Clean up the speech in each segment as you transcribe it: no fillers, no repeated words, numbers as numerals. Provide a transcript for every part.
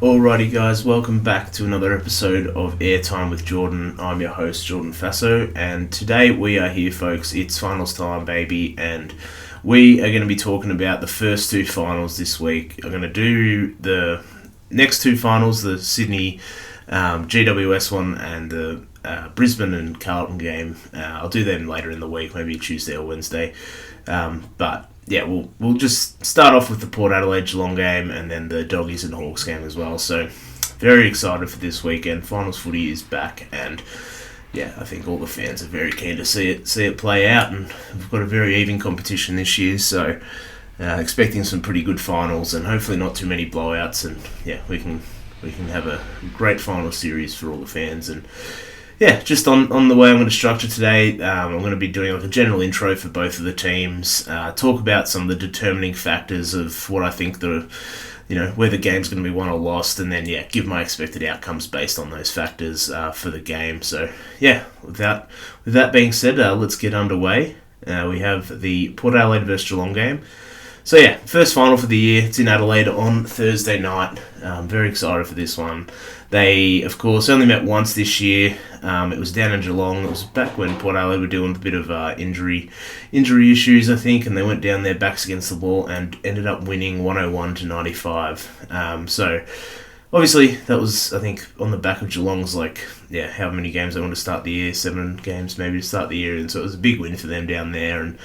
Alrighty guys, welcome back to another episode of Airtime with Jordan. I'm your host Jordan Faso, and today we are here folks, it's finals time baby, and we are going to be talking about the first two finals this week. I'm going to do the next two finals, the Sydney GWS one and the Brisbane and Carlton game. I'll do them later in the week, maybe Tuesday or Wednesday, but yeah, we'll just start off with the Port Adelaide Geelong game and then the Doggies and Hawks game as well. So very excited for this weekend. Finals footy is back, and yeah, I think all the fans are very keen to see it play out, and we've got a very even competition this year. So expecting some pretty good finals and hopefully not too many blowouts, and yeah, we can have a great final series for all the fans. And yeah, just on the way I'm going to structure today, I'm going to be doing like a general intro for both of the teams, talk about some of the determining factors of what I think where the game's going to be won or lost, and then yeah, give my expected outcomes based on those factors for the game. So yeah, with that being said, let's get underway. We have the Port Adelaide versus Geelong game. So yeah, first final for the year. It's in Adelaide on Thursday night. I'm very excited for this one. They, of course, only met once this year. It was down in Geelong. It was back when Port Adelaide were dealing with a bit of injury issues, I think, and they went down their backs against the wall and ended up winning 101-95. So obviously that was, I think, on the back of Geelong's how many games they want to start the year, 7 games maybe to start the year, and so it was a big win for them down there. And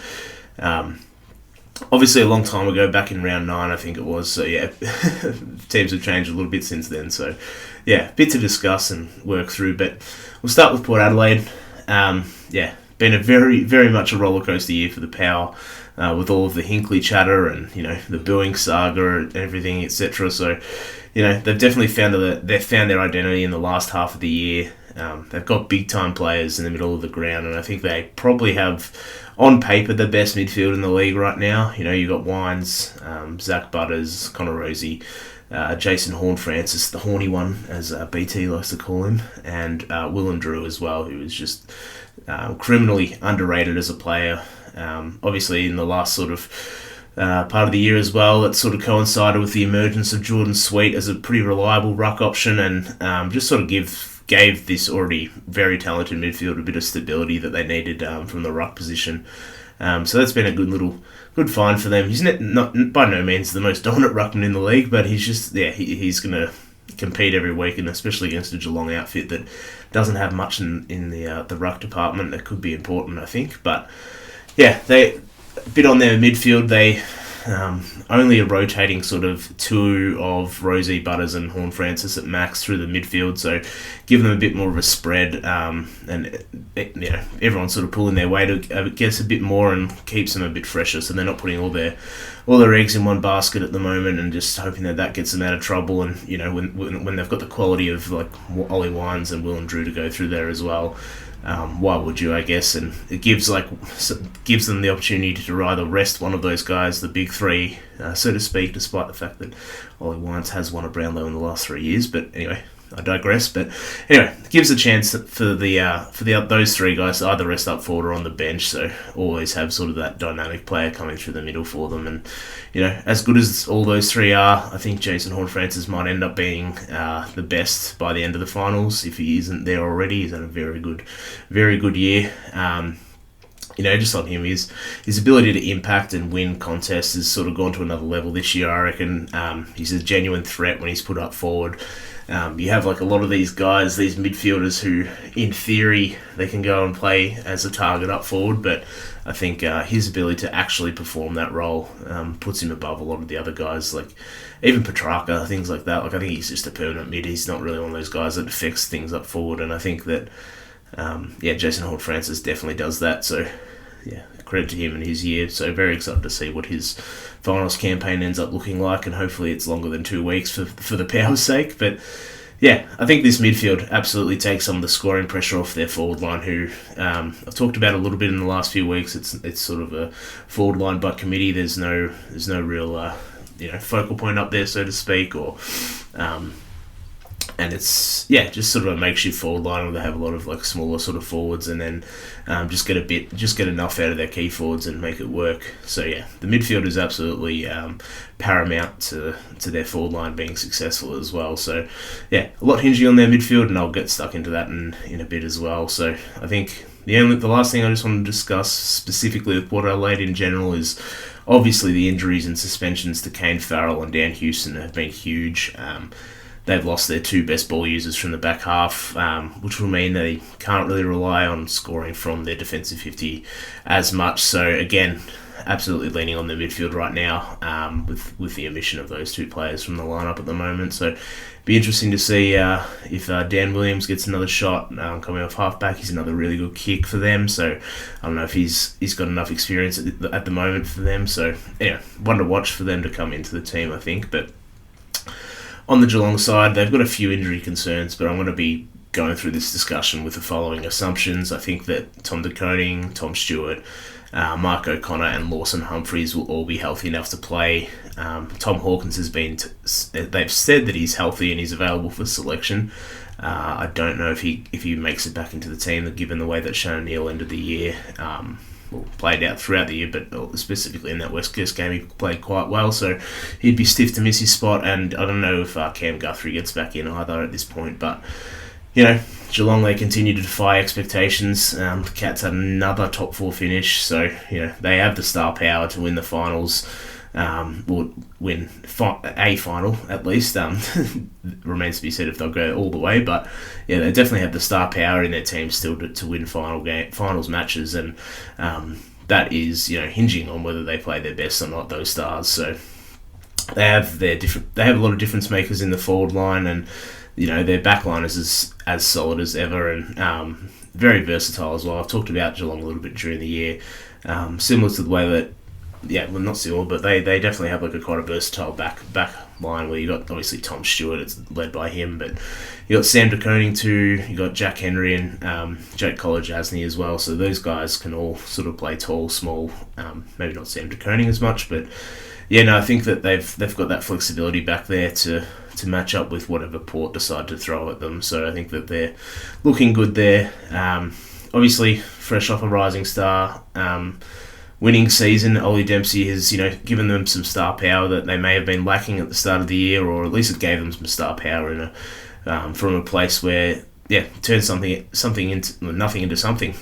obviously a long time ago, back in round 9 I think it was, so yeah, teams have changed a little bit since then, so yeah, bit to discuss and work through, but we'll start with Port Adelaide. Been a very, very much a roller coaster year for the Power, with all of the Hinkley chatter and, the booing saga and everything, etc. So, they've definitely found their identity in the last half of the year. They've got big time players in the middle of the ground, and I think they probably have, on paper, the best midfield in the league right now. You've got Wines, Zach Butters, Connor Rosie, Jason Horne-Francis, the horny one, as BT likes to call him, and Willem Drew as well, who is just criminally underrated as a player. Obviously, in the last sort of part of the year as well, that sort of coincided with the emergence of Jordan Sweet as a pretty reliable ruck option, and just sort of gave this already very talented midfield a bit of stability that they needed from the ruck position. So that's been a good find for them. He's not by no means the most dominant ruckman in the league, but he's just he's going to compete every week, and especially against a Geelong outfit that doesn't have much in the ruck department. That could be important, I think. But yeah, they a bit on their midfield. They only a rotating sort of 2 of Rosie, Butters and Horne-Francis at max through the midfield, so give them a bit more of a spread, and everyone's sort of pulling their weight, I guess, a bit more, and keeps them a bit fresher, so they're not putting all their eggs in one basket at the moment, and just hoping that gets them out of trouble. And when they've got the quality of like Ollie Wines and Willem Drew to go through there as well, why would you, I guess? And it gives them the opportunity to either rest one of those guys, the big 3, so to speak, despite the fact that Ollie Wines has won a Brownlow in the last 3 years. But anyway, I digress. But anyway, it gives a chance for those 3 guys to either rest up forward or on the bench. So always have sort of that dynamic player coming through the middle for them. And as good as all those 3 are, I think Jason Horne-Francis might end up being the best by the end of the finals if he isn't there already. He's had a very good year. Just on him, his ability to impact and win contests has sort of gone to another level this year, I reckon. He's a genuine threat when he's put up forward. You have like a lot of these guys, these midfielders who, in theory, they can go and play as a target up forward, but I think his ability to actually perform that role puts him above a lot of the other guys, like even Petrarca, things like that. Like, I think he's just a permanent mid. He's not really one of those guys that affects things up forward, and I think that Jason Horne-Francis definitely does that. So yeah, credit to him and his year. So very excited to see what his finals campaign ends up looking like, and hopefully it's longer than 2 weeks for the Power's sake. But yeah, I think this midfield absolutely takes some of the scoring pressure off their forward line, who I've talked about a little bit in the last few weeks. It's sort of a forward line by committee. There's no real focal point up there, so to speak, or And it's just sort of a makeshift forward line where they have a lot of like smaller sort of forwards, and then just get enough out of their key forwards and make it work. So the midfield is absolutely paramount to their forward line being successful as well. So a lot hinging on their midfield, and I'll get stuck into that in a bit as well. So I think the last thing I just want to discuss specifically with Port Adelaide in general is obviously the injuries and suspensions to Kane Farrell and Dan Houston have been huge. They've lost their two best ball users from the back half, which will mean they can't really rely on scoring from their defensive 50 as much. So again, absolutely leaning on the midfield right now, with the omission of those two players from the lineup at the moment. So be interesting to see if Dan Williams gets another shot coming off halfback. He's another really good kick for them. So I don't know if he's got enough experience at the moment for them. So one to watch for them to come into the team, I think. But on the Geelong side, they've got a few injury concerns, but I'm going to be going through this discussion with the following assumptions. I think that Tom De Koning, Tom Stewart, Mark O'Connor and Lawson Humphreys will all be healthy enough to play. Tom Hawkins has been... they've said that he's healthy and he's available for selection. I don't know if he makes it back into the team, given the way that Shannon Neal ended the year. Played out throughout the year, but specifically in that West Coast game, he played quite well, so he'd be stiff to miss his spot. And I don't know if Cam Guthrie gets back in either at this point, but Geelong, they continue to defy expectations. The Cats had another top 4 finish, so they have the star power to win the finals. Will win a final at least. Remains to be said if they'll go all the way, but they definitely have the star power in their team still to win finals matches, and that is hinging on whether they play their best or not, those stars. So they have a lot of difference makers in the forward line, and their back line is as solid as ever, and very versatile as well. I've talked about Geelong a little bit during the year, similar to the way that not similar, but they definitely have quite a versatile back line where you got obviously Tom Stewart, it's led by him, but you got Sam De Koning too, you got Jack Henry and Jake College-Asney as well. So those guys can all sort of play tall, small. Maybe not Sam De Koning as much, but I think that they've got that flexibility back there to match up with whatever Port decide to throw at them. So I think that they're looking good there. Obviously, fresh off a rising star. Winning season, Ollie Dempsey has, given them some star power that they may have been lacking at the start of the year, or at least it gave them some star power from a place where, turned nothing into something,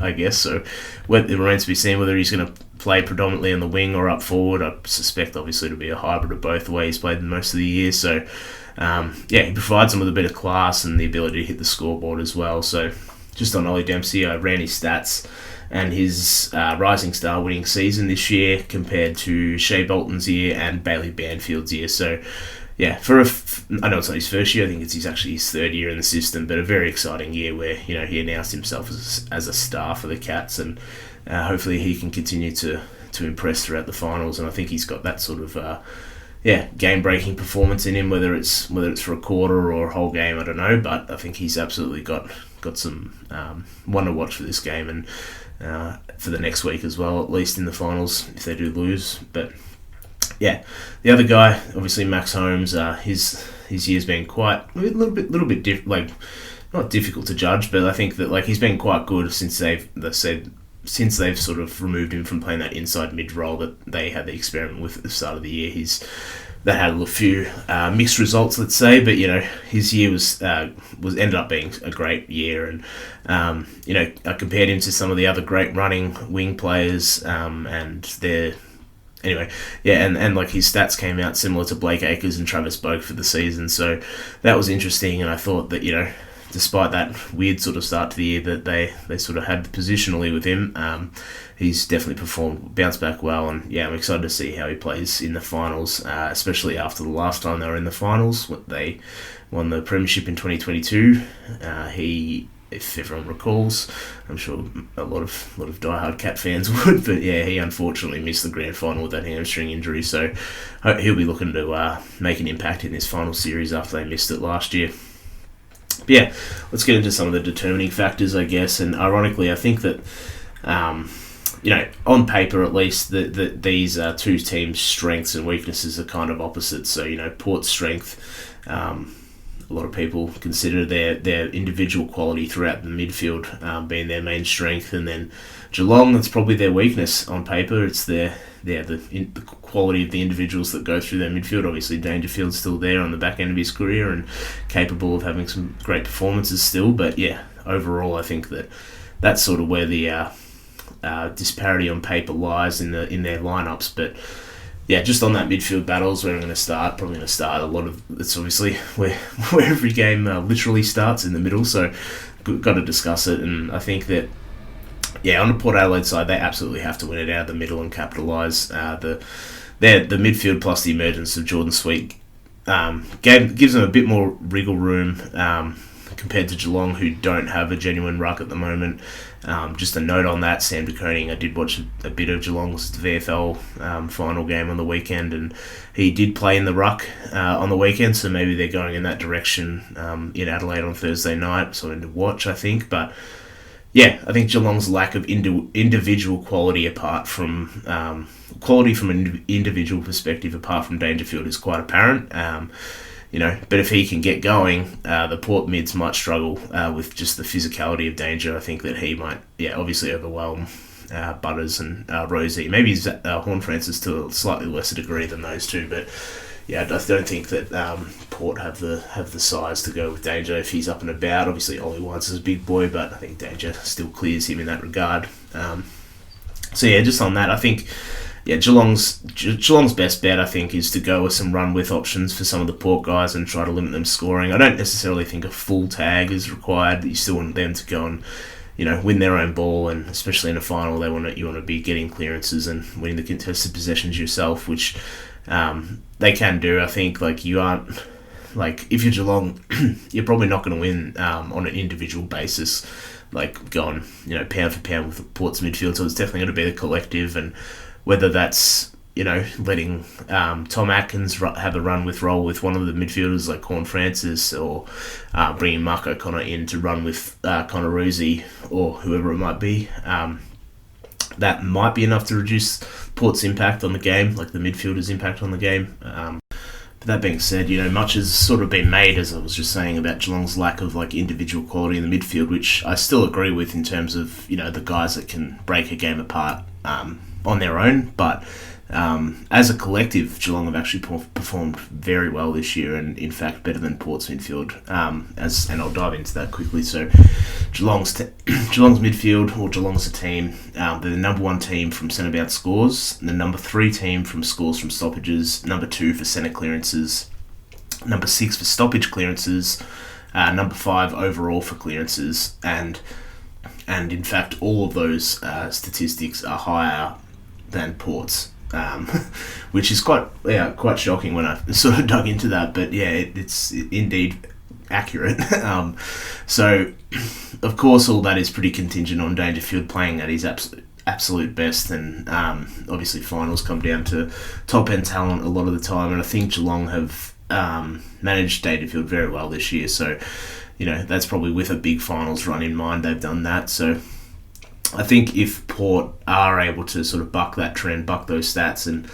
I guess. So it remains to be seen whether he's going to play predominantly on the wing or up forward. I suspect, obviously, to be a hybrid of both the way he's played most of the year. So, he provides them with a bit of class and the ability to hit the scoreboard as well. So, just on Ollie Dempsey, I ran his stats and his rising star winning season this year compared to Shea Bolton's year and Bailey Banfield's year. So, I know it's not his first year, I think it's actually his third year in the system, but a very exciting year where, he announced himself as a star for the Cats, and hopefully he can continue to impress throughout the finals. And I think he's got that sort of game-breaking performance in him, whether it's for a quarter or a whole game, I don't know, but I think he's absolutely got some one to watch for this game and for the next week as well, at least in the finals if they do lose. But the other guy, obviously Max Holmes, his year's been quite a little bit not difficult to judge, but I think that he's been quite good since they've sort of removed him from playing that inside mid role that they had the experiment with at the start of the year. That had a few mixed results, let's say, but his year was ended up being a great year, and I compared him to some of the other great running wing players, and their anyway, and his stats came out similar to Blake Acres and Travis Boak for the season, so that was interesting, and I thought that despite that weird sort of start to the year that they sort of had positionally with him, he's definitely bounced back well, and I'm excited to see how he plays in the finals, especially after the last time they were in the finals. They won the premiership in 2022. If everyone recalls, I'm sure a lot of diehard Cat fans would, but he unfortunately missed the grand final with that hamstring injury, so he'll be looking to make an impact in this final series after they missed it last year. But let's get into some of the determining factors, I guess. And ironically, I think that, on paper at least, these two teams' strengths and weaknesses are kind of opposite. So, Port's strength, a lot of people consider their individual quality throughout the midfield being their main strength, and then Geelong, that's probably their weakness on paper. It's the quality of the individuals that go through their midfield. Obviously, Dangerfield's still there on the back end of his career and capable of having some great performances still. But yeah, overall, I think that's sort of where the disparity on paper lies in their lineups. But yeah, just on that midfield battles where I'm going to start. Probably going to start a lot of. It's obviously where every game literally starts, in the middle. So got to discuss it, and I think that. Yeah, on the Port Adelaide side, they absolutely have to win it out of the middle and capitalise. The midfield plus the emergence of Jordan Sweet gives them a bit more wriggle room compared to Geelong, who don't have a genuine ruck at the moment. Just a note on that, Sam de Koning, I did watch a bit of Geelong's VFL final game on the weekend, and he did play in the ruck on the weekend, so maybe they're going in that direction in Adelaide on Thursday night, something to watch, I think. But yeah, I think Geelong's lack of individual quality apart from an individual perspective apart from Dangerfield is quite apparent. But if he can get going, the Port mids might struggle with just the physicality of Danger. I think that he might, obviously overwhelm Butters and Rosie. Maybe Horn-Francis to a slightly lesser degree than those two, but yeah, I don't think that Port have the size to go with Danger if he's up and about. Obviously, Ollie Wines is a big boy, but I think Danger still clears him in that regard. Just on that, I think Geelong's best bet, I think, is to go with some run-with options for some of the Port guys and try to limit them scoring. I don't necessarily think a full tag is required. You still want them to go and win their own ball, and especially in a final, you want to be getting clearances and winning the contested possessions yourself, which they can do. I think if you're Geelong, you're probably not going to win on an individual basis, going pound for pound with Port's midfield. So it's definitely going to be the collective, and whether that's letting Tom Atkins have a run with roll with one of the midfielders like Horn-Francis, or bringing Mark O'Connor in to run with Connor Rosie or whoever it might be. That might be enough to reduce Port's impact on the game, like the midfielders' impact on the game. But that being said, much has sort of been made, as I was just saying, about Geelong's lack of individual quality in the midfield, which I still agree with in terms of the guys that can break a game apart on their own. But as a collective, Geelong have actually performed very well this year, and in fact better than Port's midfield. And I'll dive into that quickly. So Geelong's midfield, or Geelong as a team, they're the number 1 team from centre bounce scores, the number 3 team from scores from stoppages, number 2 for centre clearances, number 6 for stoppage clearances, number 5 overall for clearances, and in fact all of those statistics are higher than Port's. Which is quite shocking when I sort of dug into that, but yeah, it's indeed accurate. So of course all that is pretty contingent on Dangerfield playing at his absolute best, and obviously finals come down to top end talent a lot of the time, and I think Geelong have managed Dangerfield very well this year, so that's probably with a big finals run in mind they've done that. So I think if Port are able to sort of buck that trend, buck those stats, and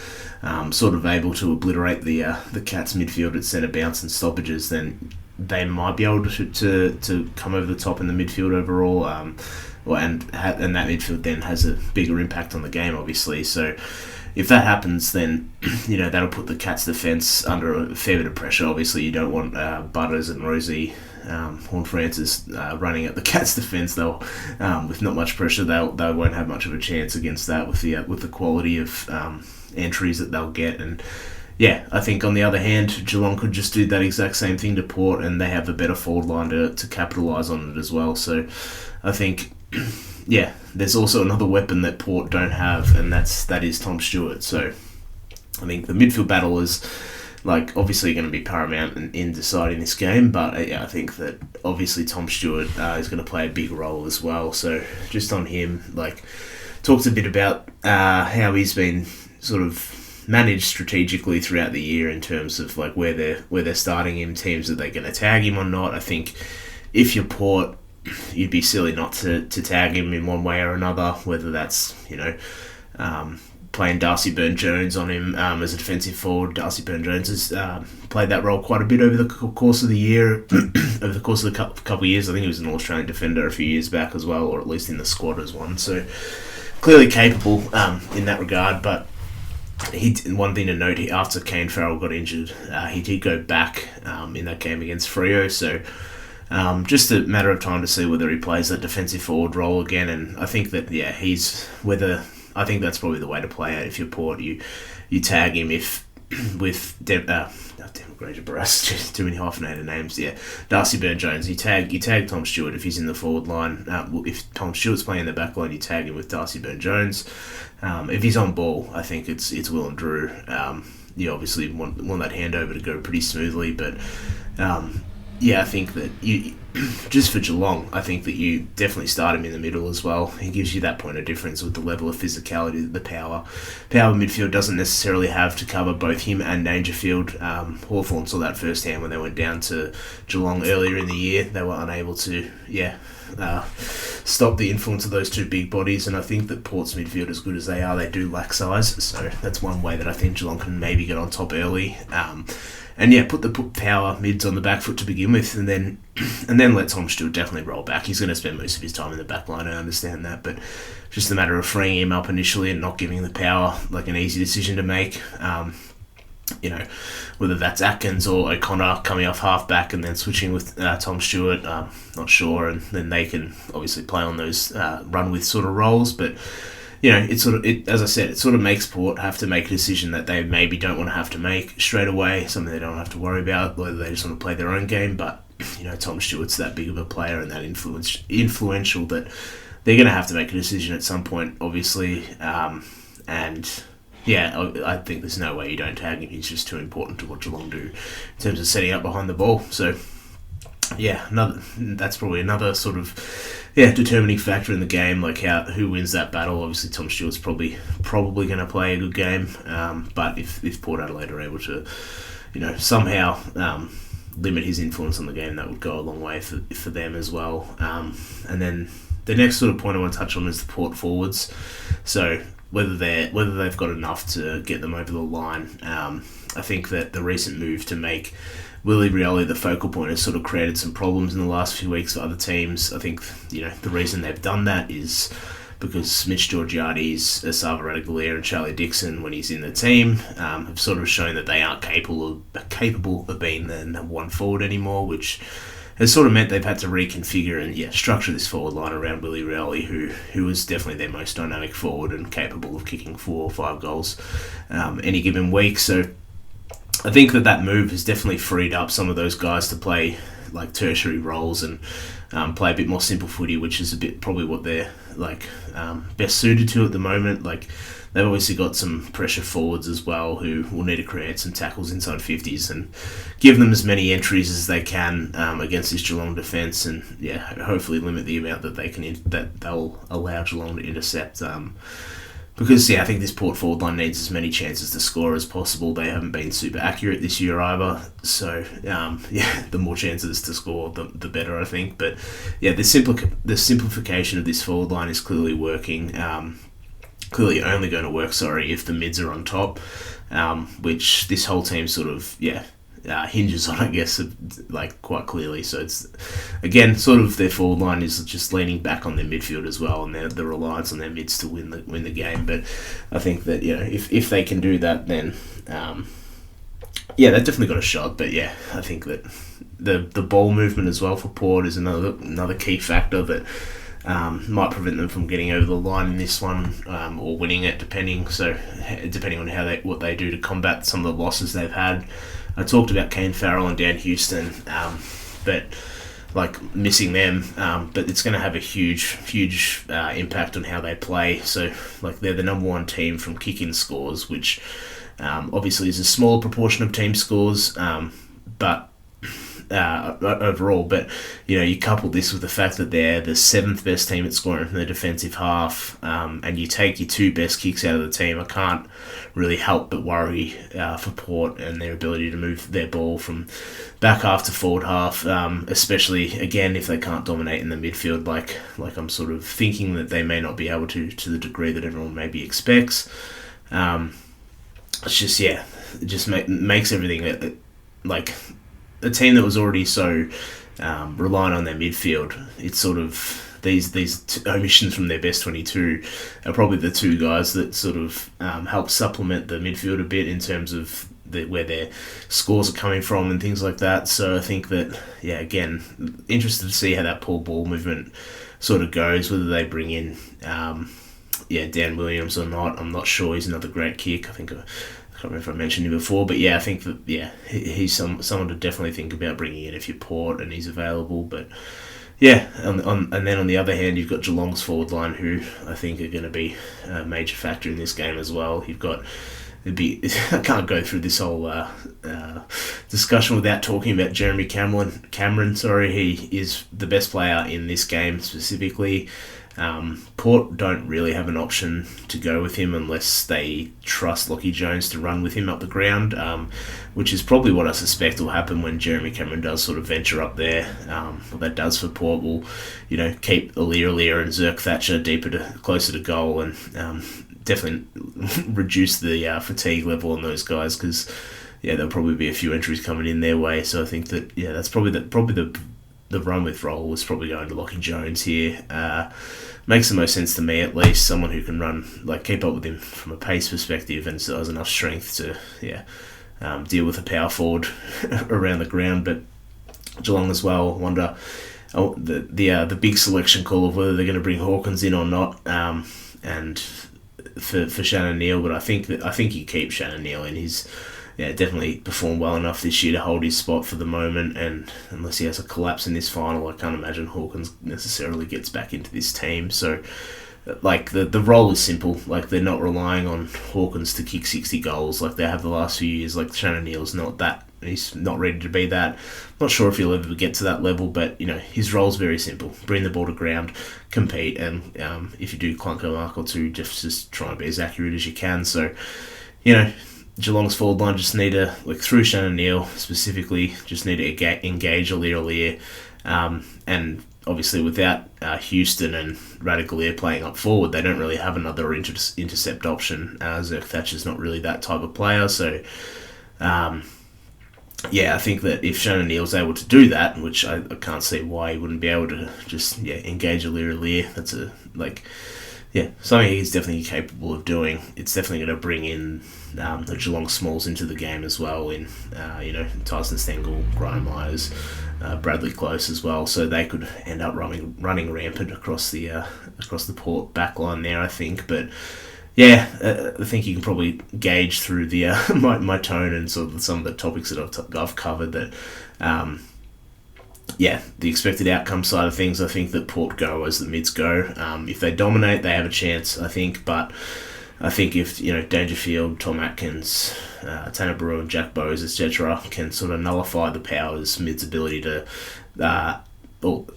sort of able to obliterate the Cats midfield at centre bounce and stoppages, then they might be able to come over the top in the midfield overall. And that midfield then has a bigger impact on the game, obviously. So if that happens, then that'll put the Cats defence under a fair bit of pressure. Obviously, you don't want Butters and Rosie, Horn-Francis running at the Cats defence. They'll with not much pressure, they won't have much of a chance against that with the quality of entries that they'll get. And yeah, I think on the other hand, Geelong could just do that exact same thing to Port, and they have a better forward line to capitalise on it as well. So I think there's also another weapon that Port don't have, and that is Tom Stewart. So I think the midfield battle is obviously going to be paramount in deciding this game, but I think that obviously Tom Stewart is going to play a big role as well. So just on him, talks a bit about how he's been sort of managed strategically throughout the year in terms of where they're starting him, teams that they're going to tag him or not. I think if you're Port, you'd be silly not to tag him in one way or another, whether that's playing Darcy Byrne-Jones on him as a defensive forward. Darcy Byrne-Jones has played that role quite a bit over the course of the year, over the course of the couple of years. I think he was an All-Australian defender a few years back as well, or at least in the squad as one. So clearly capable in that regard, but one thing to note, after Kane Farrell got injured, he did go back in that game against Freo, so just a matter of time to see whether he plays that defensive forward role again. And I think that I think that's probably the way to play it. If you're Port, you tag him with Granger Barras, too many hyphenated names. Yeah, Darcy Byrne-Jones. You tag Tom Stewart if he's in the forward line. If Tom Stewart's playing in the back line, you tag him with Darcy Byrne-Jones. If he's on ball, I think it's Will and Drew. You obviously want that handover to go pretty smoothly, but I think that you just for Geelong, I think that you definitely start him in the middle as well. He gives you that point of difference with the level of physicality that the power midfield doesn't necessarily have to cover both him and Dangerfield. Hawthorn saw that firsthand when they went down to Geelong earlier in the year. They were unable to stop the influence of those two big bodies, and I think that Port's midfield, as good as they are, they do lack size, so that's one way that I think Geelong can maybe get on top early. Put power mids on the back foot to begin with, and then let Tom Stewart definitely roll back. He's going to spend most of his time in the back line, I understand that, but just a matter of freeing him up initially and not giving the power like an easy decision to make. Whether that's Atkins or O'Connor coming off half-back and then switching with Tom Stewart, not sure, and then they can obviously play on those run-with sort of roles, but as I said, it sort of makes Port have to make a decision that they maybe don't want to have to make straight away, something they don't have to worry about, whether they just want to play their own game, but, Tom Stewart's that big of a player and that influential that they're going to have to make a decision at some point, obviously, I think there's no way you don't tag him. He's just too important to what Geelong do in terms of setting up behind the ball. So, that's probably another sort of determining factor in the game, like who wins that battle. Obviously, Tom Stewart's probably going to play a good game, but if Port Adelaide are able to, somehow limit his influence on the game, that would go a long way for them as well. And then the next sort of point I want to touch on is the Port forwards. So whether they've got enough to get them over the line. I think that the recent move to make Willie Rioli the focal point has sort of created some problems in the last few weeks for other teams. I think the reason they've done that is because Mitch Georgiades, Asava Radaglia and Charlie Dixon, when he's in the team, have sort of shown that they aren't capable of being the number one forward anymore, which has sort of meant they've had to reconfigure and structure this forward line around Willie Rioli, who is definitely their most dynamic forward and capable of kicking 4 or 5 goals any given week. So I think that move has definitely freed up some of those guys to play like tertiary roles and play a bit more simple footy, which is a bit probably what they're best suited to at the moment. Like they've obviously got some pressure forwards as well who will need to create some tackles inside 50s and give them as many entries as they can against this Geelong defence, and hopefully limit the amount that they'll allow Geelong to intercept. Because, I think this Port forward line needs as many chances to score as possible. They haven't been super accurate this year either. So, the more chances to score, the better, I think. But, the simplification of this forward line is clearly working. Clearly only going to work, if the mids are on top, which this whole team sort of, hinges on, I guess, quite clearly. So it's, again, sort of their forward line is just leaning back on their midfield as well, and the reliance on their mids to win the game. But I think that, if they can do that, then, they've definitely got a shot. But I think that the ball movement as well for Port is another key factor that might prevent them from getting over the line in this one, or winning it, depending on what they do to combat some of the losses they've had. I talked about Kane Farrell and Dan Houston, but missing them, but it's going to have a huge impact on how they play. So they're the number one team from kick-in scores, which obviously is a smaller proportion of team scores, but overall, but you couple this with the fact that they're the 7th best team at scoring from the defensive half, and you take your 2 best kicks out of the team. I can't really help but worry for Port and their ability to move their ball from back half to forward half, especially again if they can't dominate in the midfield like I'm sort of thinking that they may not be able to the degree that everyone maybe expects. It's just, it just makes everything like a team that was already so relying on their midfield. It's sort of these omissions from their best 22 are probably the two guys that sort of help supplement the midfield a bit in terms of where their scores are coming from and things like that. So I think that, again, interested to see how that poor ball movement sort of goes, whether they bring in Dan Williams or not. I'm not sure. He's another great kick. I can't remember if I mentioned him before, but I think that he's someone to definitely think about bringing in if you're Port and he's available. But and then on the other hand, you've got Geelong's forward line, who I think are going to be a major factor in this game as well. I can't go through this whole discussion without talking about Jeremy Cameron. He is the best player in this game specifically. Port don't really have an option to go with him unless they trust Lachie Jones to run with him up the ground, which is probably what I suspect will happen when Jeremy Cameron does sort of venture up there. What that does for Port will, keep Aliir and Zerk Thatcher closer to goal, and definitely reduce the fatigue level on those guys, because there'll probably be a few entries coming in their way. So I think that that's probably the run with role was probably going to Lachie Jones here. Makes the most sense to me, at least. Someone who can run, keep up with him from a pace perspective, and still has enough strength to deal with a power forward around the ground. But Geelong as well, I wonder the big selection call of whether they're going to bring Hawkins in or not, and for Shannon Neale. But I think you keep Shannon Neale in. He's definitely performed well enough this year to hold his spot for the moment, and unless he has a collapse in this final, I can't imagine Hawkins necessarily gets back into this team. So the role is simple. They're not relying on Hawkins to kick 60 goals like they have the last few years. Shannon Neale's not that. He's not ready to be that. Not sure if he'll ever get to that level, but his role's very simple: bring the ball to ground, compete, and if you do clunk a mark or two, just try and be as accurate as you can. So Geelong's forward line just need to, through Shannon Neale specifically, just need to engage Aliir. And obviously without Houston and Radagalier playing up forward, they don't really have another intercept option. Zerk Thatcher's not really that type of player. So, I think that if Shannon Neale's able to do that, which I can't see why he wouldn't be able to just engage Aliir, that's something he's definitely capable of doing. It's definitely going to bring in the Geelong smalls into the game as well, in Tyson Stengel, Graham Myers, Bradley Close as well, so they could end up running rampant across the Port backline there, I think. But I think you can probably gauge through the my tone and sort of some of the topics that I've covered that the expected outcome side of things, I think that Port go as the mids go. If they dominate, they have a chance, I think. But I think if Dangerfield, Tom Atkins, Tanner Brewer, and Jack Bowes, etc., can sort of nullify the Powers mids' ability to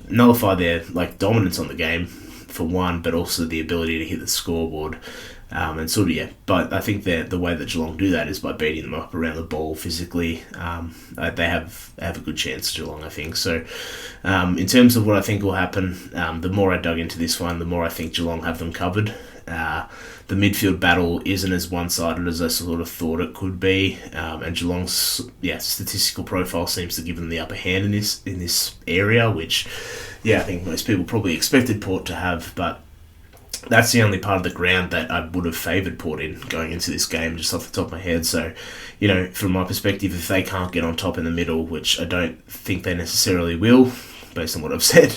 nullify their dominance on the game for one, but also the ability to hit the scoreboard. But I think the way that Geelong do that is by beating them up around the ball physically. They have a good chance, Geelong, I think. So in terms of what I think will happen, the more I dug into this one, the more I think Geelong have them covered. The midfield battle isn't as one-sided as I sort of thought it could be, and Geelong's statistical profile seems to give them the upper hand in this area, which I think most people probably expected Port to have, but that's the only part of the ground that I would have favoured Port in going into this game, just off the top of my head. So, from my perspective, if they can't get on top in the middle, which I don't think they necessarily will, based on what I've said,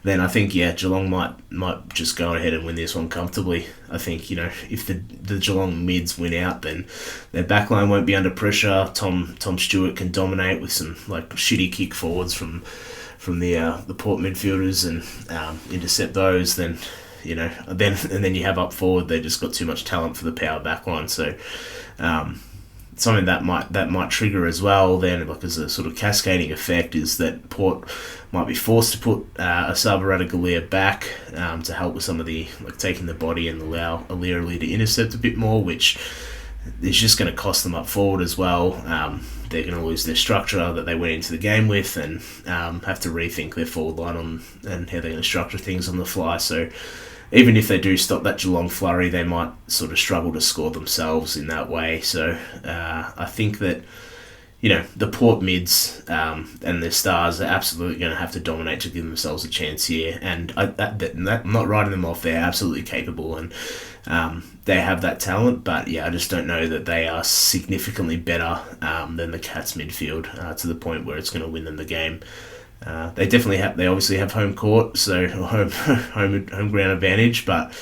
then I think, Geelong might just go ahead and win this one comfortably. I think, if the Geelong mids win out, then their backline won't be under pressure. Tom Stewart can dominate with some shitty kick forwards from the Port midfielders and intercept those. Then then you have up forward, they just got too much talent for the power backline. So something that might trigger as well then, as a sort of cascading effect, is that Port might be forced to put Asaba Radagalier back to help with some of the taking the body and allow Aliir to intercept a bit more, which is just going to cost them up forward as well. They're going to lose their structure that they went into the game with, and have to rethink their forward line and how they're going to structure things on the fly. So even if they do stop that Geelong flurry, they might sort of struggle to score themselves in that way. So I think that, the Port mids and the Stars are absolutely going to have to dominate to give themselves a chance here. And I'm not writing them off. They're absolutely capable and they have that talent. But yeah, I just don't know that they are significantly better than the Cats midfield to the point where it's going to win them the game. They obviously have home court, so home ground advantage. But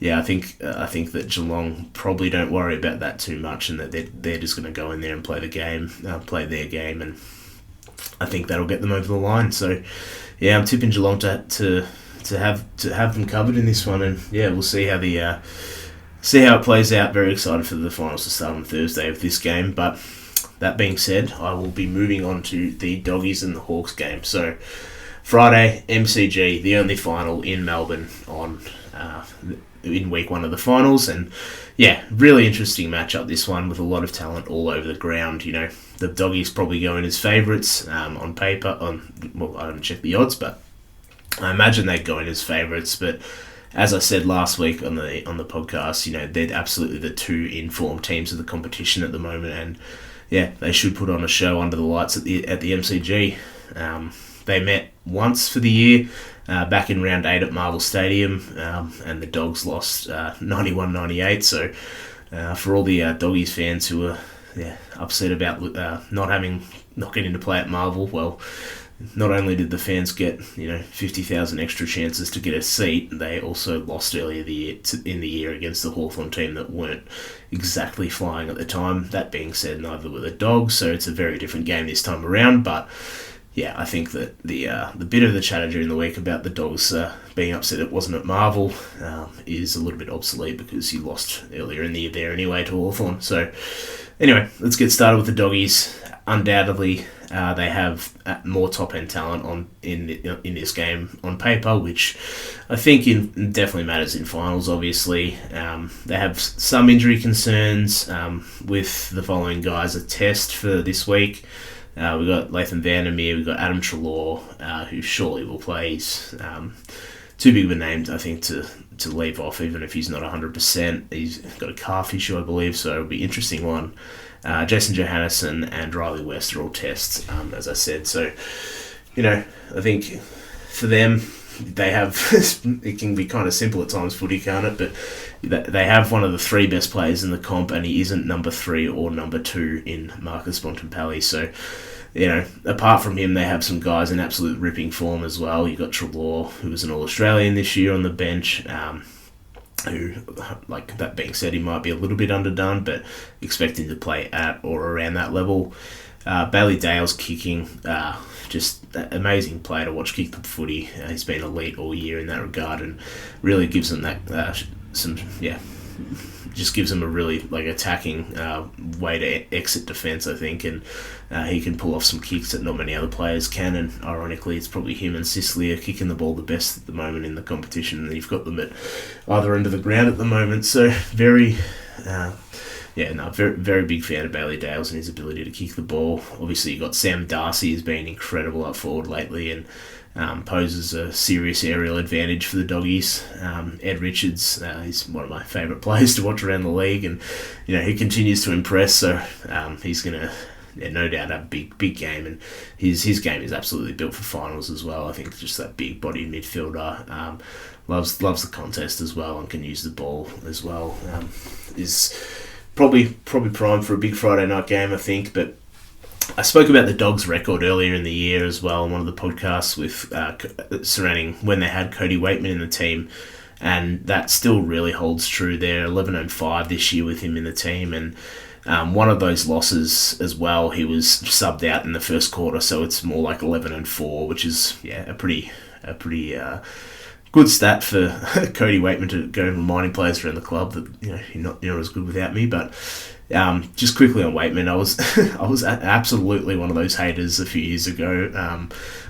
yeah, I think that Geelong probably don't worry about that too much, and that they're just going to go in there and play their game, and I think that'll get them over the line. So yeah, I'm tipping Geelong to have them covered in this one, and yeah, we'll see how it plays out. Very excited for the finals to start on Thursday of this game, but. That being said, I will be moving on to the Doggies and the Hawks game. So, Friday, MCG, the only final in Melbourne in week one of the finals. And yeah, really interesting matchup, this one, with a lot of talent all over the ground. The Doggies probably going as favourites on paper. I haven't checked the odds, but I imagine they're going as favourites. But as I said last week on the podcast, they're absolutely the two informed teams of the competition at the moment, and yeah, they should put on a show under the lights at the MCG. They met once for the year, back in round 8 at Marvel Stadium, and the Dogs lost 91-98. So for all the Doggies fans who are upset about not getting to play at Marvel, well, not only did the fans get 50,000 extra chances to get a seat, they also lost earlier in the year against the Hawthorn team that weren't exactly flying at the time. That being said, neither were the Dogs, so it's a very different game this time around. But yeah, I think that the bit of the chatter during the week about the Dogs being upset it wasn't at Marvel is a little bit obsolete, because you lost earlier in the year there anyway to Hawthorn. So anyway, let's get started with the Doggies. Undoubtedly, they have more top-end talent in this game on paper, which I think definitely matters in finals, obviously. They have some injury concerns with the following guys a test for this week. We've got Latham Vandermeer, we've got Adam Treloar, who surely will play. He's too big of a name, I think, to leave off, even if he's not 100%. He's got a calf issue, I believe, so it'll be an interesting one. Jason Johannesson and Riley West are all tests, as I said. So, I think for them, they have it can be kind of simple at times, footy, can't it? But they have one of the 3 best players in the comp, and he isn't number 3 or number 2 in Marcus Bontempelli. So, apart from him, they have some guys in absolute ripping form as well. You've got Treloar, who was an All-Australian this year on the bench, who, like that being said, he might be a little bit underdone, but expecting to play at or around that level. Bailey Dale's kicking, just an amazing player to watch kick the footy. He's been elite all year in that regard, and really gives them that just gives them a really attacking way to exit defence, I think, and he can pull off some kicks that not many other players can, and ironically it's probably him and Sicily are kicking the ball the best at the moment in the competition, and you've got them at either end of the ground at the moment. So very very big fan of Bailey Dales and his ability to kick the ball. Obviously you've got Sam Darcy has been incredible up forward lately, and poses a serious aerial advantage for the Doggies. Ed Richards, he's one of my favourite players to watch around the league, and he continues to impress. So he's going to, no doubt, have a big game, and his game is absolutely built for finals as well. I think just that big-bodied midfielder loves the contest as well, and can use the ball as well. Is probably primed for a big Friday night game, I think, but. I spoke about the Dogs' record earlier in the year as well in one of the podcasts with surrounding when they had Cody Waitman in the team, and that still really holds true. They're 11-5 this year with him in the team, and one of those losses as well, he was subbed out in the first quarter, so it's more like 11-4, which is a pretty good stat for Cody Waitman to go reminding players around the club that you're not as good without me, but. Just quickly on Waitman, I was absolutely one of those haters a few years ago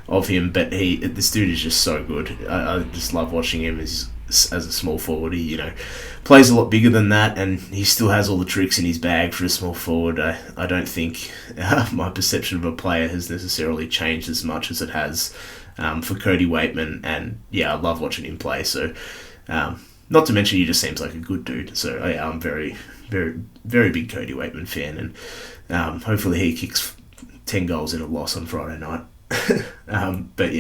of him, but this dude is just so good. I just love watching him as a small forward. He plays a lot bigger than that, and he still has all the tricks in his bag for a small forward. I don't think my perception of a player has necessarily changed as much as it has for Cody Waitman, and I love watching him play. So. Not to mention, he just seems like a good dude. So I'm very, very, very big Cody Waitman fan, and hopefully he kicks 10 goals in a loss on Friday night. But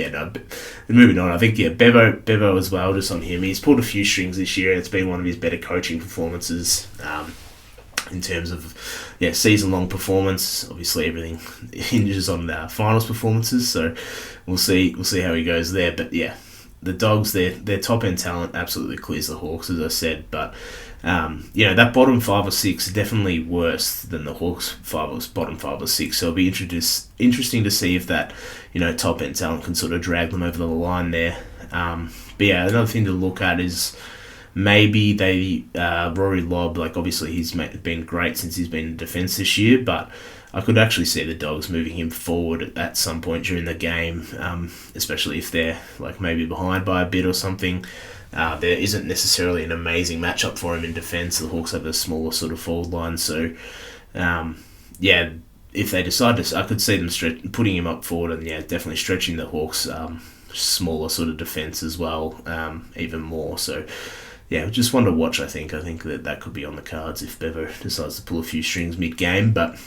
moving on, I think Bevo as well. Just on him, he's pulled a few strings this year. It's been one of his better coaching performances. In terms of season long performance, obviously everything hinges on finals performances. So we'll see how he goes there. But the Dogs, their top end talent absolutely clears the Hawks, as I said. But that bottom 5 or 6 is definitely worse than the Hawks bottom 5 or 6. So it'll be interesting to see if that top end talent can sort of drag them over the line there. Another thing to look at is maybe Rory Lobb, like obviously he's been great since he's been in defence this year, but I could actually see the Dogs moving him forward at some point during the game, especially if they're like maybe behind by a bit or something. There isn't necessarily an amazing matchup for him in defence. The Hawks have a smaller sort of forward line, so if they decide to, I could see them putting him up forward and definitely stretching the Hawks' smaller sort of defence as well, even more. So just one to watch. I think that could be on the cards if Bevo decides to pull a few strings mid-game. But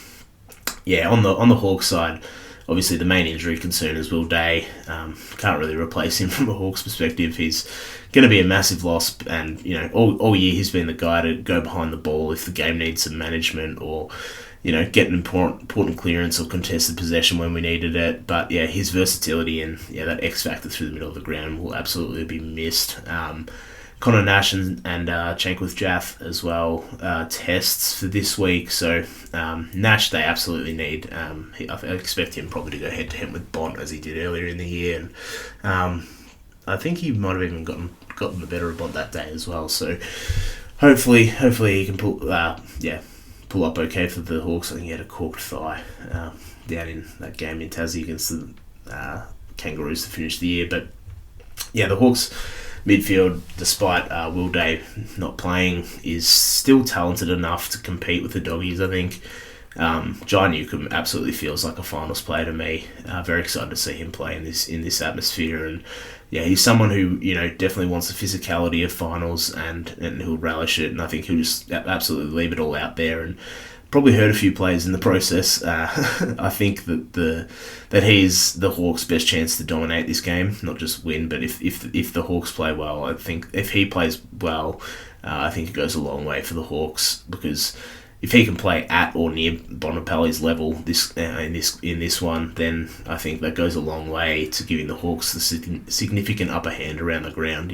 on the Hawks side, obviously the main injury concern is Will Day. Can't really replace him from a Hawks perspective. He's going to be a massive loss, and all year he's been the guy to go behind the ball if the game needs some management or get an important clearance or contested possession when we needed it. But his versatility and that X factor through the middle of the ground will absolutely be missed. Connor Nash and Chankworth Jaff as well, tests for this week. So Nash they absolutely need. I expect him probably to go head-to-head with Bont as he did earlier in the year. And I think he might have even gotten the better of Bont that day as well. So hopefully he can pull up okay for the Hawks. I think he had a corked thigh down in that game in Tassie against the Kangaroos to finish the year. But the Hawks midfield, despite Will Day not playing, is still talented enough to compete with the Doggies. I think Jai Newcomb absolutely feels like a finals player to me. Very excited to see him play in this atmosphere, and he's someone who definitely wants the physicality of finals and he'll relish it, and I think he'll just absolutely leave it all out there and probably hurt a few players in the process. I think that he's the Hawks' best chance to dominate this game, not just win, but if the Hawks play well, I think if he plays well, I think it goes a long way for the Hawks, because if he can play at or near Bonampelli's level in this one, then I think that goes a long way to giving the Hawks the significant upper hand around the ground.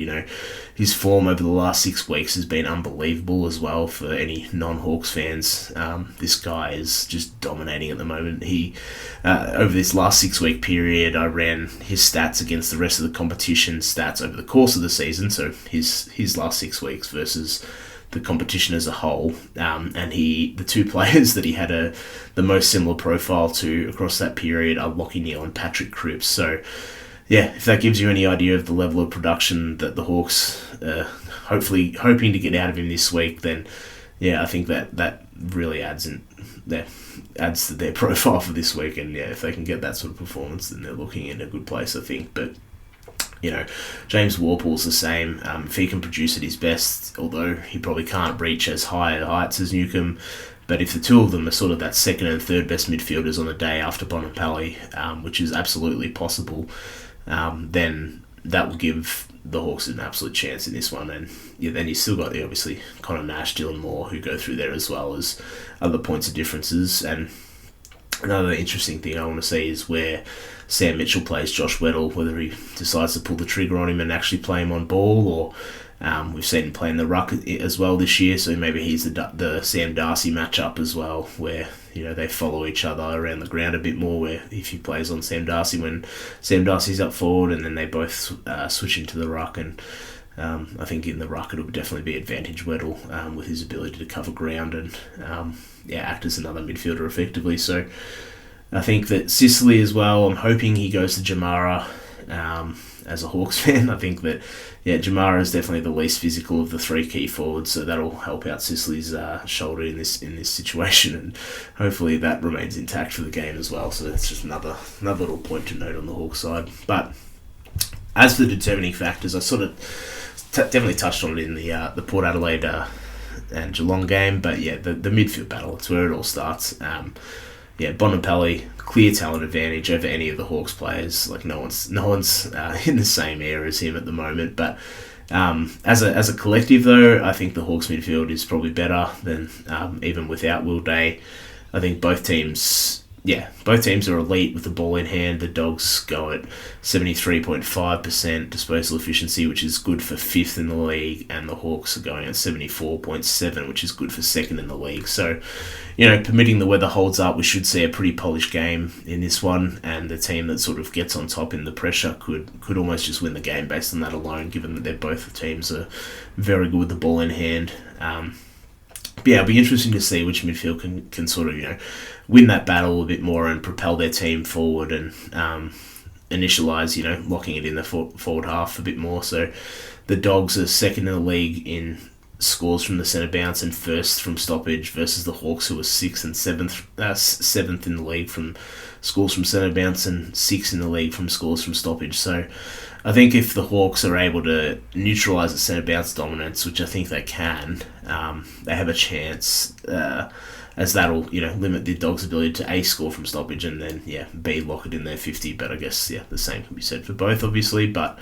His form over the last 6 weeks has been unbelievable as well for any non-Hawks fans. This guy is just dominating at the moment. He over this last 6-week period, I ran his stats against the rest of the competition stats over the course of the season, so his last 6 weeks versus the competition as a whole, and the two players that he had the most similar profile to across that period are Lachie Neale and Patrick Cripps. So if that gives you any idea of the level of production that the Hawks hopefully hoping to get out of him this week, then I think that really adds to their profile for this week. And if they can get that sort of performance, then they're looking in a good place, I think. But James Warple's the same. If he can produce at his best, although he probably can't reach as high heights as Newcomb, but if the two of them are sort of that second and third best midfielders on the day after Bonampelli, which is absolutely possible, then that will give the Hawks an absolute chance in this one. And then you still got obviously Connor Nash, Dylan Moore, who go through there as well as other points of differences. And another interesting thing I want to see is where Sam Mitchell plays Josh Weddle, whether he decides to pull the trigger on him and actually play him on ball, or we've seen him play in the ruck as well this year, so maybe he's the Sam Darcy matchup as well, where they follow each other around the ground a bit more, where if he plays on Sam Darcy when Sam Darcy's up forward, and then they both switch into the ruck, and I think in the ruck it'll definitely be advantage Weddle with his ability to cover ground and act as another midfielder effectively. So I think that Sicily as well, I'm hoping he goes to Jamara as a Hawks fan. I think that Jamara is definitely the least physical of the three key forwards, so that'll help out Sicily's shoulder in this situation, and hopefully that remains intact for the game as well. So that's just another little point to note on the Hawks side. But as for the determining factors, I sort of definitely touched on it in the Port Adelaide and Geelong game, but yeah, the midfield battle, it's where it all starts. Bontempelli, clear talent advantage over any of the Hawks players. Like no one's in the same era as him at the moment. But as a collective though, I think the Hawks midfield is probably better than even without Will Day. I think both teams are elite with the ball in hand. The Dogs go at 73.5% disposal efficiency, which is good for 5th in the league, and the Hawks are going at 74.7%, which is good for 2nd in the league. So, permitting the weather holds up, we should see a pretty polished game in this one, and the team that sort of gets on top in the pressure could almost just win the game based on that alone, given that both teams are very good with the ball in hand. But yeah, it'll be interesting to see which midfield can sort of, win that battle a bit more and propel their team forward and initialise, locking it in the forward half a bit more. So the Dogs are 2nd in the league in scores from the centre bounce and 1st from stoppage versus the Hawks, who are 6th and 7th in the league from scores from centre bounce and 6th in the league from scores from stoppage. So I think if the Hawks are able to neutralise the centre bounce dominance, which I think they can, they have a chance, as that'll limit the Dogs' ability to A, score from stoppage, and then B, lock it in their 50. But I guess the same can be said for both, obviously. But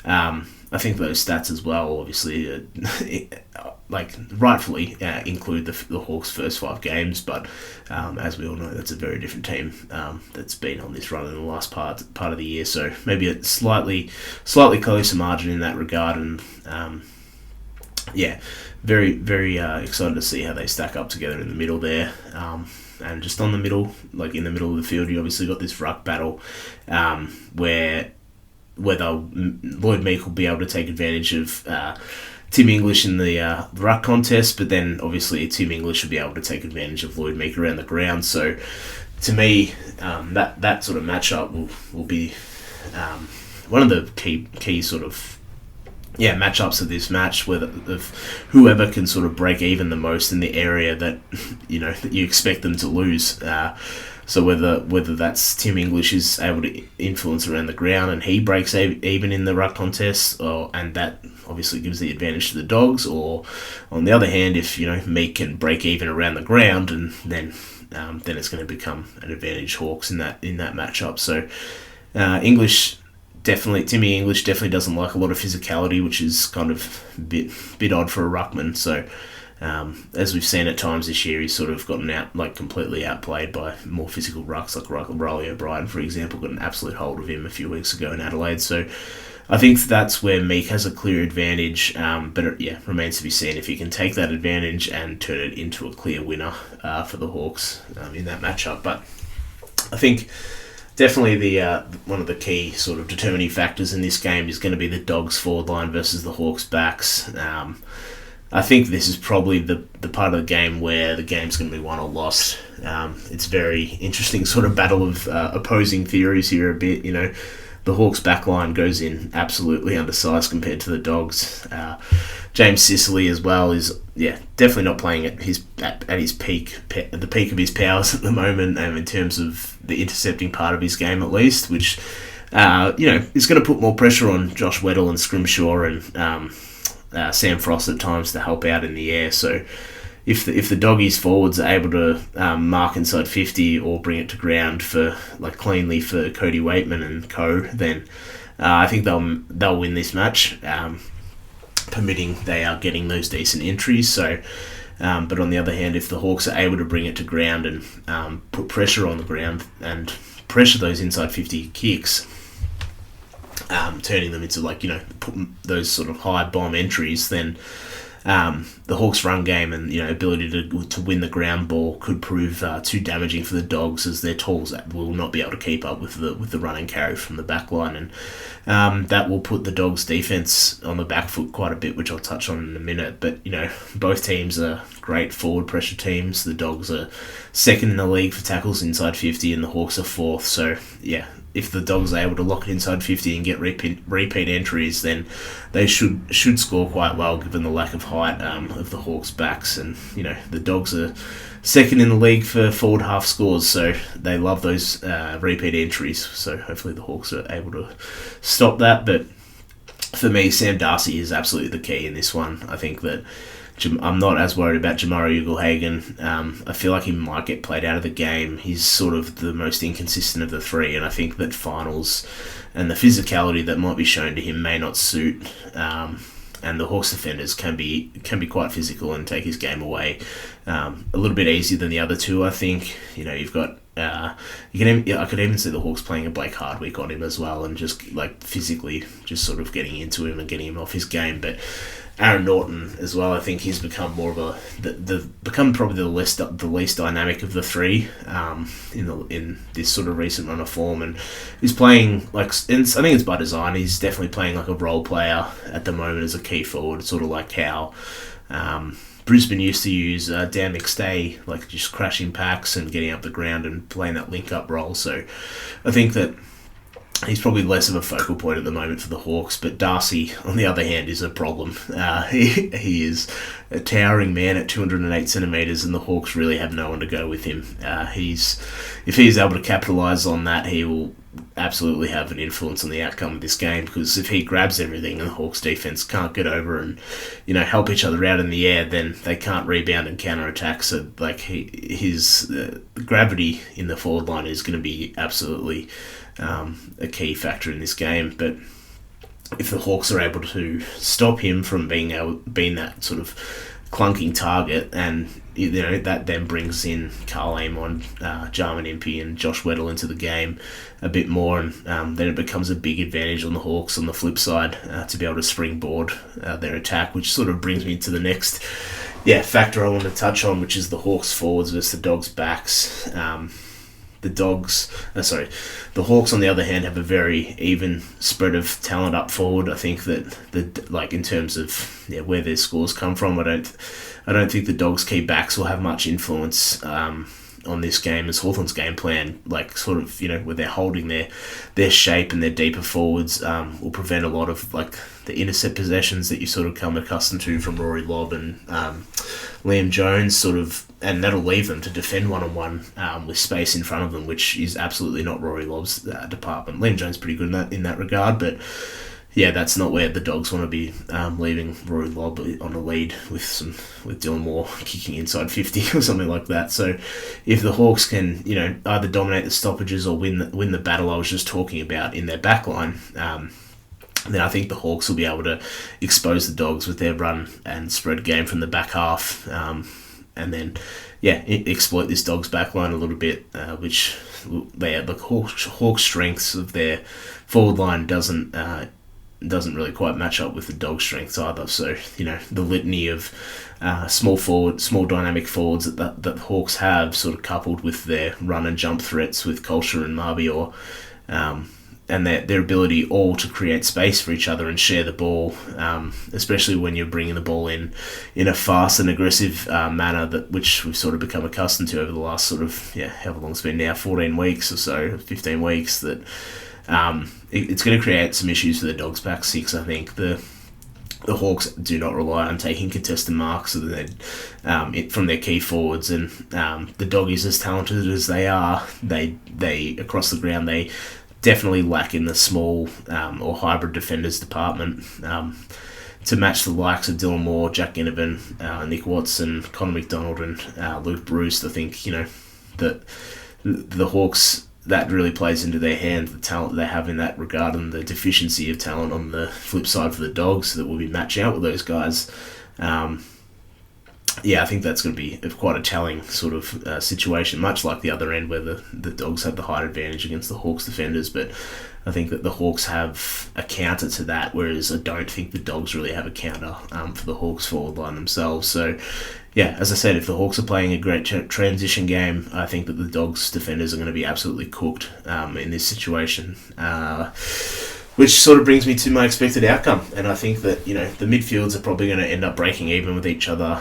I think those stats as well, obviously, rightfully include the Hawks' first 5 games. But as we all know, that's a very different team that's been on this run in the last part of the year. So maybe a slightly closer margin in that regard. And very, very excited to see how they stack up together in the middle there. And just on the middle, like in the middle of the field, you obviously got this ruck battle where whether Lloyd Meek will be able to take advantage of Tim English in the ruck contest, but then obviously Tim English will be able to take advantage of Lloyd Meek around the ground. So to me, that sort of matchup will be one of the key sort of matchups of this match, of whoever can sort of break even the most in the area that that you expect them to lose. So whether that's Tim English is able to influence around the ground and he breaks even in the ruck contest, and that obviously gives the advantage to the Dogs, or on the other hand, if Meek can break even around the ground, and then it's going to become an advantage Hawks in that matchup. So Timmy English definitely doesn't like a lot of physicality, which is kind of a bit odd for a ruckman. So as we've seen at times this year, he's sort of gotten completely outplayed by more physical rucks, like Riley O'Brien, for example, got an absolute hold of him a few weeks ago in Adelaide. So I think that's where Meek has a clear advantage, but it remains to be seen if he can take that advantage and turn it into a clear winner for the Hawks in that matchup. But I think definitely the one of the key sort of determining factors in this game is going to be the Dogs' forward line versus the Hawks' backs. I think this is probably the part of the game where the game's going to be won or lost. It's very interesting sort of battle of opposing theories here a bit. The Hawks' backline goes in absolutely undersized compared to the Dogs. James Sicily as well is definitely not playing at his peak, at the peak of his powers at the moment, in terms of the intercepting part of his game at least, which is going to put more pressure on Josh Weddle and Scrimshaw and Sam Frost at times to help out in the air. So if the Doggies forwards are able to mark inside 50 or bring it to ground cleanly for Cody Waitman and co, then I think they'll win this match, permitting they are getting those decent entries. So, but on the other hand, if the Hawks are able to bring it to ground and put pressure on the ground and pressure those inside 50 kicks, turning them into those sort of high bomb entries, then the Hawks' run game and ability to win the ground ball could prove too damaging for the Dogs, as their tools will not be able to keep up with the run and carry from the back line, and that will put the Dogs' defense on the back foot quite a bit, which I'll touch on in a minute. But both teams are great forward pressure teams. The Dogs are 2nd in the league for tackles inside 50, and the Hawks are 4th. So if the Dogs are able to lock it inside 50 and get repeat entries, then they should score quite well, given the lack of height of the Hawks' backs. And the Dogs are 2nd in the league for forward half scores, so they love those repeat entries. So hopefully the Hawks are able to stop that. But for me, Sam Darcy is absolutely the key in this one. I think that I'm not as worried about Jamari Ugle-Hagan. I feel like he might get played out of the game. He's sort of the most inconsistent of the three, and I think that finals and the physicality that might be shown to him may not suit. And the Hawks defenders can be quite physical and take his game away a little bit easier than the other two. I think you've got I could even see the Hawks playing a Blake Hardwick on him as well, and just like physically just sort of getting into him and getting him off his game. But Aaron Norton as well, I think he's become more of become probably the least dynamic of the three in this sort of recent run of form, and he's playing I think it's by design. He's definitely playing like a role player at the moment as a key forward, sort of like how Brisbane used to use Dan McStay, like just crashing packs and getting up the ground and playing that link-up role. So I think that he's probably less of a focal point at the moment for the Hawks, but Darcy, on the other hand, is a problem. He is a towering man at 208 centimetres, and the Hawks really have no one to go with him. If he's able to capitalise on that, he will absolutely have an influence on the outcome of this game, because if he grabs everything and the Hawks defence can't get over and help each other out in the air, then they can't rebound and counter-attack. So his gravity in the forward line is going to be absolutely a key factor in this game. But if the Hawks are able to stop him from being that sort of clunking target, and that then brings in Carl Amon, Jarman Impey and Josh Weddle into the game a bit more, and then it becomes a big advantage on the Hawks on the flip side to be able to springboard their attack, which sort of brings me to the next factor I want to touch on, which is the Hawks forwards versus the Dogs backs. The Hawks on the other hand have a very even spread of talent up forward. I think that in terms of where their scores come from, I don't think the Dogs' key backs will have much influence on this game, as Hawthorn's game plan, where they're holding their shape and their deeper forwards, will prevent a lot of the intercept possessions that you sort of come accustomed to from Rory Lobb and Liam Jones, and that'll leave them to defend one-on-one with space in front of them, which is absolutely not Rory Lobb's department. Liam Jones is pretty good in that regard, but that's not where the Dogs want to be leaving Rory Lobb on a lead with Dylan Moore kicking inside 50 or something like that. So if the Hawks can either dominate the stoppages or win the battle I was just talking about in their backline, then I think the Hawks will be able to expose the Dogs with their run and spread game from the back half, and then exploit this Dogs backline a little bit, which the Hawks' strengths of their forward line doesn't really quite match up with the Dogs' strengths either. So the litany of small dynamic forwards that the Hawks have, sort of coupled with their run and jump threats with Kolscher and Marbior, and their ability all to create space for each other and share the ball, especially when you're bringing the ball in a fast and aggressive manner, which we've sort of become accustomed to over the last however long it's been now, 14 weeks or so, 15 weeks, that it's going to create some issues for the Dogs' back six. I think the Hawks do not rely on taking contested marks from their key forwards, and the Doggies, as talented as they are, they across the ground, they definitely lack in the small or hybrid defenders department to match the likes of Dylan Moore, Jack Ginnivan, Nick Watson, Connor McDonald and Luke Bruce. I think that the Hawks, that really plays into their hand, the talent they have in that regard, and the deficiency of talent on the flip side for the Dogs that will be matching out with those guys. I think that's going to be quite a telling sort of situation, much like the other end where the Dogs have the height advantage against the Hawks defenders. But I think that the Hawks have a counter to that, whereas I don't think the Dogs really have a counter for the Hawks forward line themselves. So, as I said, if the Hawks are playing a great transition game, I think that the Dogs defenders are going to be absolutely cooked in this situation. Which sort of brings me to my expected outcome. And I think that, the midfields are probably going to end up breaking even with each other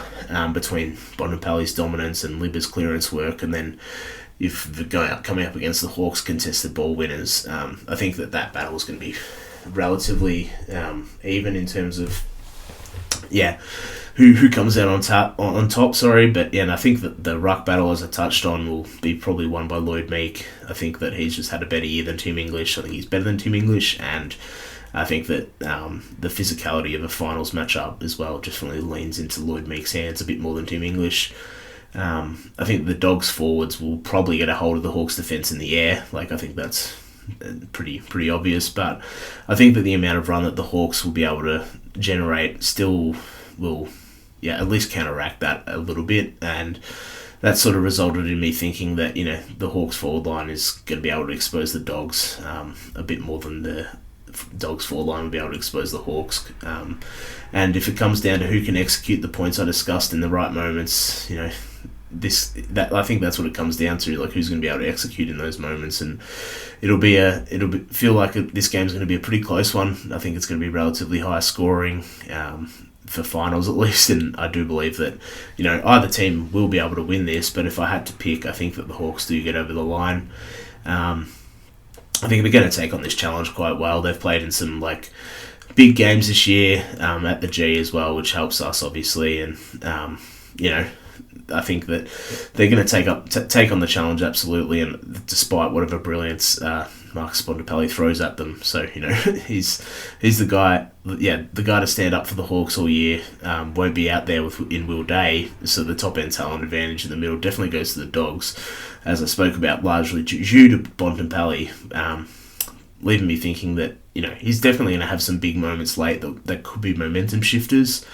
between Bontempelli's dominance and Libba's clearance work. And then if they're coming up against the Hawks contested ball winners, I think that battle is going to be relatively even in terms of, who comes out on top. But and I think that the ruck battle, as I touched on, will be probably won by Lloyd Meek. I think that he's just had a better year than Tim English. I think he's better than Tim English, and I think that the physicality of a finals matchup as well definitely leans into Lloyd Meek's hands a bit more than Tim English. I think the Dogs forwards will probably get a hold of the Hawks defence in the air. Like, I think that's pretty obvious, but I think that the amount of run that the Hawks will be able to generate still will, at least counteract that a little bit, and that sort of resulted in me thinking that, the Hawks forward line is going to be able to expose the Dogs a bit more than the Dogs forward line will be able to expose the Hawks. And if it comes down to who can execute the points I discussed in the right moments, I think that's what it comes down to, like who's going to be able to execute in those moments, and feel like this game's going to be a pretty close one. I think it's going to be relatively high scoring for finals at least, and I do believe that either team will be able to win this. But if I had to pick, I think that the Hawks do get over the line. I think they're going to take on this challenge quite well. They've played in some big games this year at the G as well, which helps us obviously, and I think that they're going to take on the challenge absolutely, and despite whatever brilliance Marcus Bontempelli throws at them. So he's the guy, the guy to stand up for the Hawks all year. Won't be out there in Will Day, so the top end talent advantage in the middle definitely goes to the Dogs, as I spoke about, largely due to Bontempelli, leaving me thinking that he's definitely going to have some big moments late that could be momentum shifters.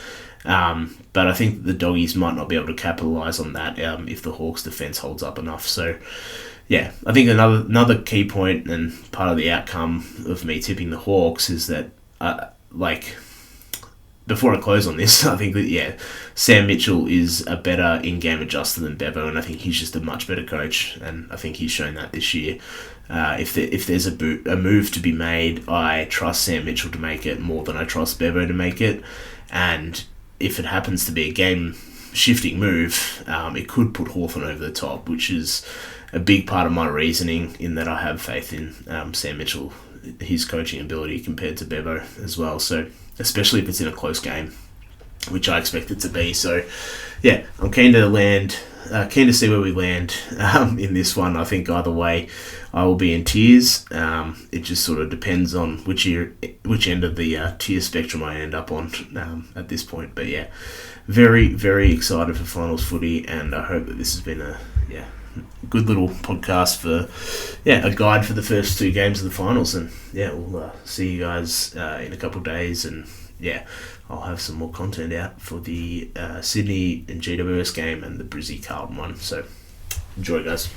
But I think the Doggies might not be able to capitalise on that if the Hawks defence holds up enough. So, I think another key point and part of the outcome of me tipping the Hawks is that, before I close on this, I think that, Sam Mitchell is a better in-game adjuster than Bevo, and I think he's just a much better coach, and I think he's shown that this year. If there's a move to be made, I trust Sam Mitchell to make it more than I trust Bevo to make it, and if it happens to be a game-shifting move, it could put Hawthorn over the top, which is a big part of my reasoning in that I have faith in Sam Mitchell, his coaching ability compared to Bevo as well. So, especially if it's in a close game, which I expect it to be. So, I'm keen to see where we land in this one. I think either way, I will be in tears. It just sort of depends on which end of the tier spectrum I end up on at this point. But very, very excited for finals footy, and I hope that this has been a good little podcast for a guide for the first two games of the finals. And we'll see you guys in a couple of days, and I'll have some more content out for the Sydney and GWS game and the Brizzy Carlton one. So enjoy, guys.